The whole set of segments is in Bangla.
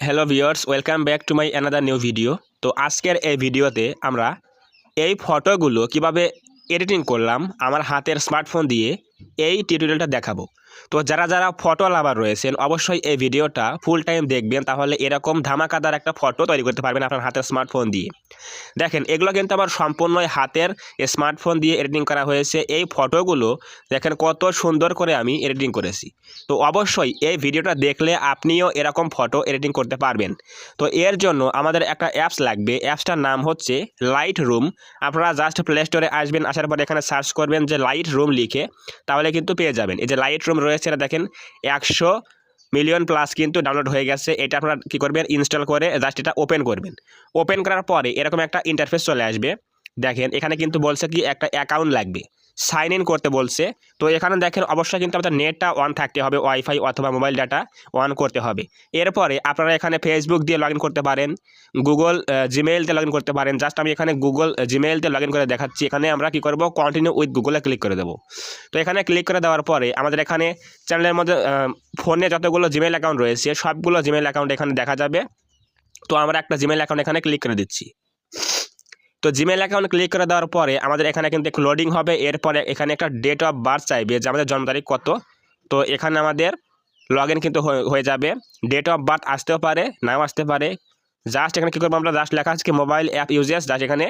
Hello viewers, welcome back to my another new video. তো আজকের এই ভিডিওতে আমরা এই ফটোগুলো কিভাবে এডিটিং করলাম আমার হাতের স্মার্টফোন দিয়ে এই টিউটোরিয়ালটা দেখাবো। তো যারা যারা ফটো লাভার রয়েছেন অবশ্যই এই ভিডিওটা ফুল টাইম দেখবেন, তাহলে এরকম ধামাকাদার একটা ফটো তৈরি করতে পারবেন আপনার হাতের স্মার্টফোন দিয়ে। দেখেন, এগুলো কিন্তু আমার সম্পূর্ণই হাতের স্মার্টফোন দিয়ে এডিটিং করা হয়েছে। এই ফটোগুলো দেখেন কত সুন্দর করে আমি এডিটিং করেছি। তো অবশ্যই এই ভিডিওটা দেখলে আপনিও এরকম ফটো এডিটিং করতে পারবেন। তো এর জন্য আমাদের একটা অ্যাপস লাগবে। অ্যাপসটার নাম হচ্ছে লাইট রুম। আপনারা জাস্ট প্লে স্টোরে আসবেন, আসার পরে এখানে সার্চ করবেন যে লাইট রুম লিখে, তাহলে কিন্তু পেয়ে যাবেন। এই যে লাইট রুম রয়েছে, এটা দেখেন 100 মিলিয়ন প্লাস কিন্তু ডাউনলোড হয়ে গেছে। এটা আপনারা কী করবেন, ইনস্টল করে জাস্ট এটা ওপেন করবেন। ওপেন করার পরে এরকম একটা ইন্টারফেস চলে আসবে। দেখেন এখানে কিন্তু বলছে কি একটা অ্যাকাউন্ট লাগবে, সাইন ইন করতে বলছে। তো এখানে দেখেন অবশ্যই কিন্তু আপনার নেটটা অন থাকতে হবে, ওয়াইফাই অথবা মোবাইল ডাটা অন করতে হবে। এরপরে আপনারা এখানে ফেসবুক দিয়ে লগ ইন করতে পারেন, গুগল জিমেইল দিয়ে লগ ইন করতে পারেন। জাস্ট আমি এখানে গুগল জিমেইল দিয়ে লগ ইন করে দেখাচ্ছি। এখানে আমরা কী করব, কন্টিনিউ উইথ গুগলে ক্লিক করে দেবো। তো এখানে ক্লিক করে দেওয়ার পরে আমাদের এখানে চ্যানেলের মধ্যে ফোনে যতগুলো জিমেইল অ্যাকাউন্ট রয়েছে সবগুলো জিমেইল অ্যাকাউন্ট এখানে দেখা যাবে। তো আমরা একটা জিমেইল অ্যাকাউন্ট এখানে ক্লিক করে দিচ্ছি। তো জিমেইল অ্যাকাউন্ট ক্লিক করে দেওয়ার পরে আমাদের এখানে কিন্তু একটু লোডিং হবে। এরপরে এখানে একটা ডেট অফ বার্থ চাইবে যে আমাদের জন্ম তারিখ কত। তো এখানে আমাদের লগ ইন কিন্তু হয়ে যাবে। ডেট অফ বার্থ আসতেও পারে, নাও আসতে পারে। জাস্ট এখানে কী করবো, আমরা জাস্ট লেখা আছে কি মোবাইল অ্যাপ ইউজেস, জাস্ট এখানে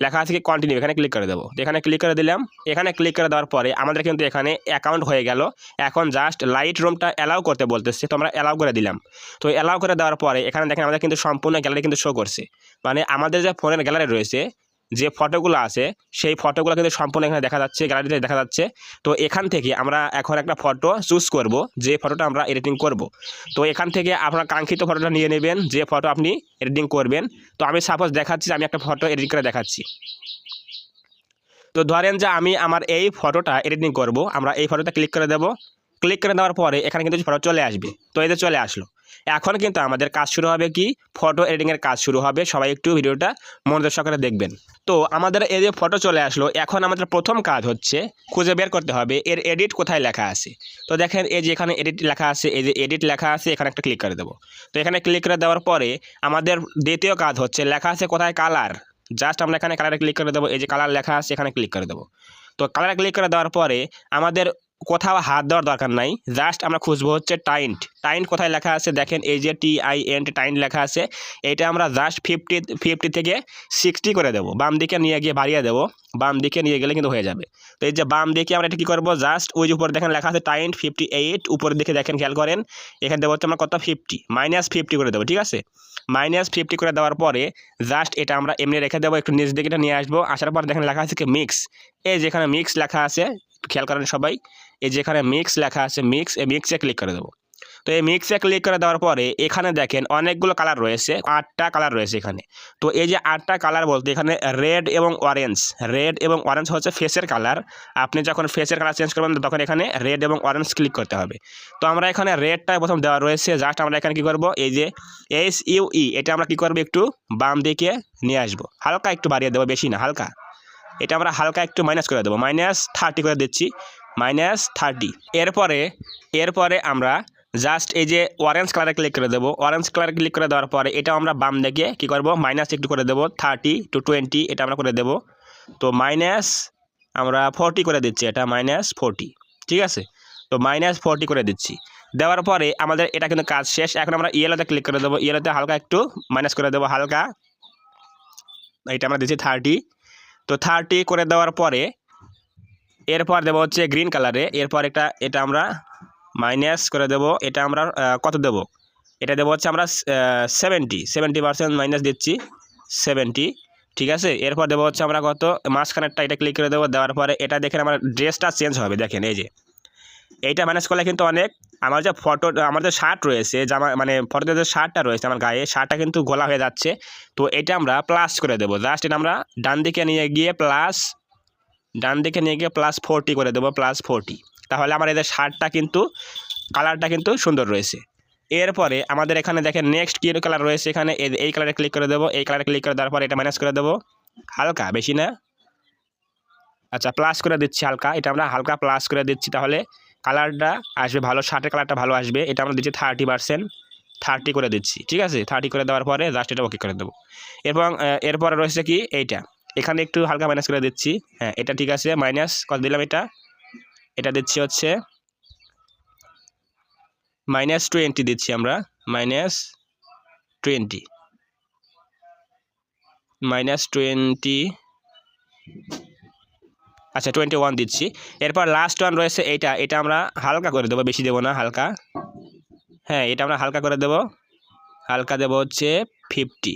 লেখা আছে কি কন্টিনিউ, এখানে ক্লিক করে দেবো। তো এখানে ক্লিক করে দিলাম। এখানে ক্লিক করে দেওয়ার পরে আমাদের কিন্তু এখানে অ্যাকাউন্ট হয়ে গেল। এখন জাস্ট লাইট রুমটা অ্যালাউ করতে বলতেছে, তো আমরা অ্যালাউ করে দিলাম। তো অ্যালাউ করে দেওয়ার পরে এখানে দেখেন আমাদের কিন্তু সম্পূর্ণ গ্যালারি কিন্তু শো করছে। মানে আমাদের যে ফোনের গ্যালারি রয়েছে, যে ফটোগুলো আছে সেই ফটোগুলো কিন্তু সম্পূর্ণ এখানে দেখা যাচ্ছে, গ্যালারিতে দেখা যাচ্ছে। তো এখান থেকে আমরা এখন একটা ফটো চুজ করব, যে ফটোটা আমরা এডিটিং করব। তো এখান থেকে আপনার কাঙ্ক্ষিত ফটোটা নিয়ে নেবেন, যে ফটো আপনি এডিটিং করবেন। তো আমি সাপোজ দেখাচ্ছি, আমি একটা ফটো এডিট করে দেখাচ্ছি। তো ধরেন যে আমি আমার এই ফটোটা এডিটিং করব, আমরা এই ফটোটা ক্লিক করে দেব। ক্লিক করে দেওয়ার পরে এখানে কিন্তু ফটো চলে আসবে। তো এই যে চলে আসলো। এখন কিন্তু আমাদের কাজ শুরু হবে কি, ফটো এডিটিংয়ের কাজ শুরু হবে। সবাই একটু ভিডিওটা মনোযোগ সহকারে দেখবেন। তো আমাদের এই যে ফটো চলে আসলো, এখন আমাদের প্রথম কাজ হচ্ছে খুঁজে বের করতে হবে এর এডিট কোথায় লেখা আছে। তো দেখেন এই যে এখানে এডিট লেখা আছে, এই যে এডিট লেখা আছে, এখানে একটা ক্লিক করে দেবো। তো এখানে ক্লিক করে দেওয়ার পরে আমাদের দ্বিতীয় কাজ হচ্ছে লেখা আছে কোথায় কালার। জাস্ট আমরা এখানে কালারে ক্লিক করে দেবো। এই যে কালার লেখা আছে, এখানে ক্লিক করে দেবো। তো কালারে ক্লিক করে দেওয়ার পরে আমাদের কোথাও হাত দেওয়ার দরকার নাই। জাস্ট আমরা খুঁজবো হচ্ছে টাইন্ট। টাইন্ট কোথায় লেখা আছে দেখেন, এই যে TINT টাইন্ট লেখা আছে। এইটা আমরা জাস্ট 50 থেকে 60 করে দেবো। বাম দিকে নিয়ে গিয়ে বাড়িয়ে দেবো। বাম দিকে নিয়ে গেলে কিন্তু হয়ে যাবে। তো এই যে বাম দিকে আমরা এটা কী করবো, জাস্ট ওই যে উপরে দেখেন লেখা আছে টাইন্ট 58, উপরের দিকে দেখেন খেয়াল করেন, এখানে দেবো হচ্ছে আমরা কত 50, -50 করে দেবো। ঠিক আছে, -50 করে দেওয়ার পরে জাস্ট এটা আমরা এমনি রেখে দেবো। একটু নিচ দিকে এটা নিয়ে আসবো। আসার পর দেখেন লেখা আছে কি মিক্স। এই যেখানে মিক্স লেখা আছে, খেয়াল করেন সবাই, এই যেখানে মিক্স লেখা আছে, মিক্স, এই মিক্সে ক্লিক করে দেবো। তো এই মিক্সে ক্লিক করে দেওয়ার পরে এখানে দেখেন অনেকগুলো কালার রয়েছে, 8টা কালার রয়েছে এখানে। তো এই যে 8টা কালার বলতে এখানে রেড এবং অরেঞ্জ হচ্ছে ফেসের কালার। আপনি যখন ফেসের কালার চেঞ্জ করবেন তখন এখানে রেড এবং অরেঞ্জ ক্লিক করতে হবে। তো আমরা এখানে রেডটা প্রথম দেওয়া রয়েছে। জাস্ট আমরা এখানে কী করবো, এই যে SUE, এটা আমরা কী করবো, একটু বাম দিকে নিয়ে আসবো, হালকা একটু বাড়িয়ে দেবো, বেশি না, হালকা। এটা আমরা হালকা একটু মাইনাস করে দেবো, -30 করে দিচ্ছি, -30। এরপরে আমরা জাস্ট এই যে অরেঞ্জ কালারে ক্লিক করে দেবো। অরেঞ্জ কালারে ক্লিক করে দেওয়ার পরে এটা আমরা বাম দিকে কী করবো, মাইনাস একটু করে দেবো, 30 to 20 এটা আমরা করে দেবো। তো আমরা 40 করে দিচ্ছি, এটা -40। ঠিক আছে, তো -40 করে দিচ্ছি। দেওয়ার পরে আমাদের এটা কিন্তু কাজ শেষ। এখন আমরা ইয়েলোতে ক্লিক করে দেবো। ইয়েলোতে হালকা একটু মাইনাস করে দেবো, হালকা। এটা আমরা দিচ্ছি 30। তো 30 করে দেওয়ার পরে এরপর দেবো হচ্ছে গ্রিন কালারে। এরপর এটা আমরা মাইনাস করে দেবো। এটা আমরা কত দেবো, এটা দেবো হচ্ছে আমরা 70% মাইনাস দিচ্ছি, 70। ঠিক আছে, এরপর দেবো হচ্ছে আমরা কত, মাঝখানেরটা, এটা ক্লিক করে দেবো। দেওয়ার পরে এটা দেখেন আমার ড্রেসটা চেঞ্জ হবে। দেখেন এই যে এইটা ম্যানেজ করলে কিন্তু অনেক, আমার যে আমার যে শার্ট রয়েছে, জামা মানে ফটোতে যে শার্টটা রয়েছে আমার গায়ে, শার্টটা কিন্তু গোলা হয়ে যাচ্ছে। তো এটা আমরা প্লাস করে দেবো। জাস্ট এটা আমরা ডান দিকে নিয়ে গিয়ে +40 করে দেবো, +40। তাহলে আমার এদের শার্টটা কিন্তু কালারটা কিন্তু সুন্দর রয়েছে। এরপরে আমাদের এখানে দেখেন নেক্সট কী কালার রয়েছে, এখানে এই কালারে ক্লিক করে দেবো। এই কালারে ক্লিক করে দেওয়ার পর এটা মাইনাস করে দেবো, হালকা, বেশি না। আচ্ছা, প্লাস করে দিচ্ছি হালকা, এটা আমরা হালকা প্লাস করে দিচ্ছি, তাহলে কালারটা আসবে ভালো, শার্টের কালারটা ভালো আসবে। এটা আমরা দিচ্ছি 30%। 30 করে দিচ্ছি, ঠিক আছে। 30 করে দেওয়ার পরে জাস্ট এটা ওকে করে দেবো। এবং এরপরে রয়েছে কি এইটা, এখানে একটু হালকা মাইনাস করে দিচ্ছি। হ্যাঁ, এটা ঠিক আছে, মাইনাস কত দিলাম, এটা দিচ্ছি হচ্ছে -20 দিচ্ছি আমরা, -20 আচ্ছা 21 দিচ্ছি। এরপর লাস্ট ওয়ান রয়েছে এটা আমরা হালকা করে দেবো, বেশি দেবো না, হালকা। হ্যাঁ, এটা আমরা হালকা করে দেবো, হালকা দেবো হচ্ছে 50।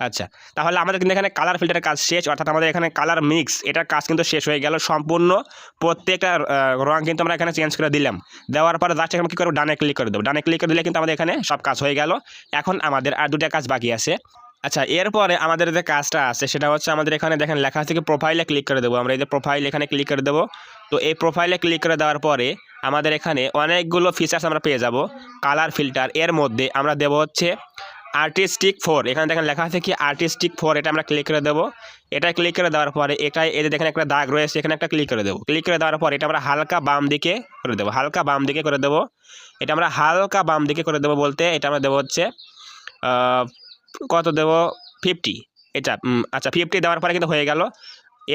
আচ্ছা, তাহলে আমাদের কিন্তু এখানে কালার ফিল্টারের কাজ শেষ, অর্থাৎ আমাদের এখানে কালার মিক্স এটার কাজ কিন্তু শেষ হয়ে গেল সম্পূর্ণ। প্রত্যেকটা রং কিন্তু আমরা এখানে চেঞ্জ করে দিলাম। দেওয়ার পরে জাস্ট আমরা কী করবো, ডানে ক্লিক করে দেবো। ডানে ক্লিক করে দিলে কিন্তু আমাদের এখানে সব কাজ হয়ে গেল। এখন আমাদের আর দুটা কাজ বাকি আছে। আচ্ছা, এরপরে আমাদের যে কাজটা আছে সেটা হচ্ছে আমাদের এখানে দেখেন লেখা আছে কি প্রোফাইলে ক্লিক করে দেবো আমরা। এই যে প্রোফাইল, এখানে ক্লিক করে দেবো। তো এই প্রোফাইলে ক্লিক করে দেওয়ার পরে আমাদের এখানে অনেকগুলো ফিচার্স আমরা পেয়ে যাব। কালার ফিল্টার, এর মধ্যে আমরা দেবো হচ্ছে আর্টিস্টিক 4। এখানে দেখেন লেখা আছে কি আর্টিস্টিক 4, এটা আমরা ক্লিক করে দেবো। এটা ক্লিক করে দেওয়ার পরে এটাই, এই যে দেখেন একটা দাগ রয়েছে, এখানে একটা ক্লিক করে দেবো। ক্লিক করে দেওয়ার পর এটা আমরা হালকা বাম দিকে করে দেবো, হালকা বাম দিকে করে দেবো। এটা আমরা হালকা বাম দিকে করে দেবো বলতে এটা আমরা দেবো হচ্ছে কত দেবো, 50। এটা আচ্ছা 50 দেওয়ার পরে কিন্তু হয়ে গেল।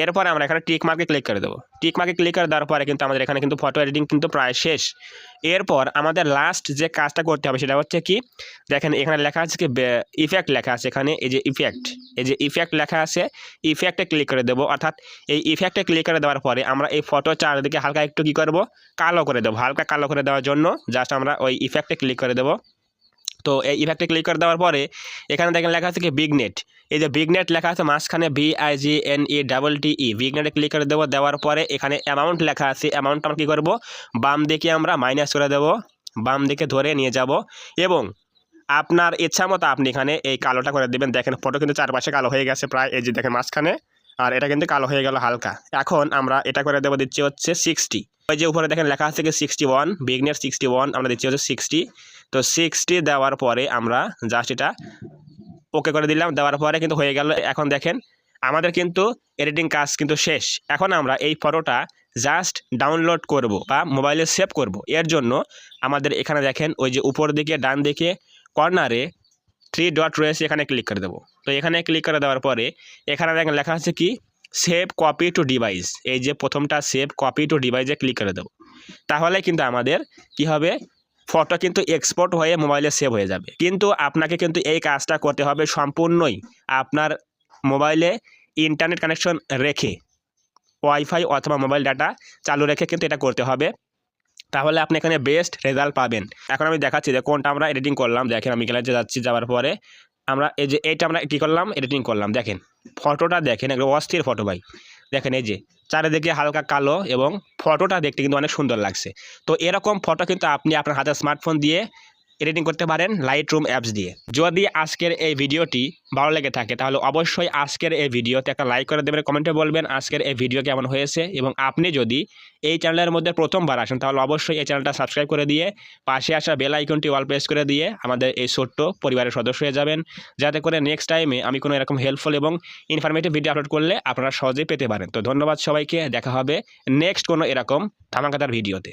এরপরে আমরা এখানে টিক মার্কে ক্লিক করে দেবো। টিক মার্কে ক্লিক করে দেওয়ার পরে কিন্তু আমাদের এখানে কিন্তু ফটো এডিটিং কিন্তু প্রায় শেষ। এরপর আমাদের লাস্ট যে কাজটা করতে হবে সেটা হচ্ছে কি, দেখেন এখানে লেখা আছে কি ইফেক্ট লেখা আছে এখানে, এই যে ইফেক্ট লেখা আছে, ইফেক্টে ক্লিক করে দেবো। অর্থাৎ এই ইফেক্টে ক্লিক করে দেওয়ার পরে আমরা এই ফটো চারদিকে হালকা একটু কী করবো, কালো করে দেবো। হালকা কালো করে দেওয়ার জন্য জাস্ট আমরা ওই ইফেক্টে ক্লিক করে দেবো। তো এই ইফেক্টে ক্লিক করে দেওয়ার পরে এখানে দেখেন লেখা আছে কি বিগনেট। এই যে বিগনেট লেখা আছে মাঝখানে BIGNETTE, বিগনেটে ক্লিক করে দেবো। দেওয়ার পরে এখানে অ্যামাউন্ট লেখা আছে, অ্যামাউন্টটা আমরা কী করবো, বাম দিকে আমরা মাইনাস করে দেবো, বাম দিকে ধরে নিয়ে যাব। এবং আপনার ইচ্ছা মতো আপনি এখানে এই কালোটা করে দেবেন। দেখেন ফটো কিন্তু চারপাশে কালো হয়ে গেছে প্রায়, এই যে দেখেন মাঝখানে, আর এটা কিন্তু কালো হয়ে গেল হালকা। এখন আমরা এটা করে দেবো, দিচ্ছি হচ্ছে 60। ওই যে উপরে দেখেন লেখা আছে কি 61, বিগনেট 61, আমরা দিচ্ছি হচ্ছে 60। তো 60 দেওয়ার পরে আমরা জাস্ট এটা ওকে করে দিলাম। দেওয়ার পরে কিন্তু হয়ে গেল। এখন দেখেন আমাদের কিন্তু এডিটিং কাজ কিন্তু শেষ। এখন আমরা এই ফটোটা জাস্ট ডাউনলোড করব বা মোবাইলে সেভ করব। এর জন্য আমাদের এখানে দেখেন ওই যে উপর দিকে ডান দিকে কর্নারে 3 ডট রয়েছে, এখানে ক্লিক করে দেবো। তো এখানে ক্লিক করে দেওয়ার পরে এখানে দেখেন লেখা আছে কি সেভ কপি টু ডিভাইস। এই যে প্রথমটা সেভ কপি টু ডিভাইসে ক্লিক করে দেবো। তাহলে কিন্তু আমাদের কি হবে, ফটো কিন্তু এক্সপোর্ট হয়ে মোবাইলে সেভ হয়ে যাবে। কিন্তু আপনাকে কিন্তু এই কাজটা করতে হবে সম্পূর্ণই আপনার মোবাইলে ইন্টারনেট কানেকশন রেখে, ওয়াইফাই অথবা মোবাইল ডাটা চালু রেখে কিন্তু এটা করতে হবে। তাহলে আপনি এখানে বেস্ট রেজাল্ট পাবেন। এখন আমি দেখাচ্ছি যে কোনটা আমরা এডিটিং করলাম। দেখেন আমি গ্যালারিতে যাচ্ছি, যাওয়ার পরে আমরা এই যে এইটা আমরা কী করলাম, এডিটিং করলাম। দেখেন ফটোটা দেখেন, একটা অস্থির ফটো ভাই। দেখেন এই যে চারিদিকে হালকা কালো এবং ফটোটা দেখতে কিন্তু অনেক সুন্দর লাগছে। তো এরকম ফটো কিন্তু আপনি আপনার হাতের স্মার্টফোন দিয়ে এডিটিং করতে পারেন লাইটরুম অ্যাপস দিয়ে। যদি আজকের এই ভিডিওটি ভালো লেগে থাকে তাহলে অবশ্যই আজকের এই ভিডিওতে একটা লাইক করে দেবেন, কমেন্টে বলবেন আজকের এই ভিডিও কেমন হয়েছে। এবং আপনি যদি এই চ্যানেলের মধ্যে প্রথমবার আসেন তাহলে অবশ্যই এই চ্যানেলটা সাবস্ক্রাইব করে দিয়ে পাশে আসা বেল আইকনটি অল প্রেস করে দিয়ে আমাদের এই ছোট্ট পরিবারের সদস্য হয়ে যাবেন, যাতে করে নেক্সট টাইমে আমি কোনো এরকম হেল্পফুল এবং ইনফরমেটিভ ভিডিও আপলোড করলে আপনারা সহজেই পেতে পারেন। তো ধন্যবাদ সবাইকে, দেখা হবে নেক্সট কোনো এরকম ধামাকাদার ভিডিওতে।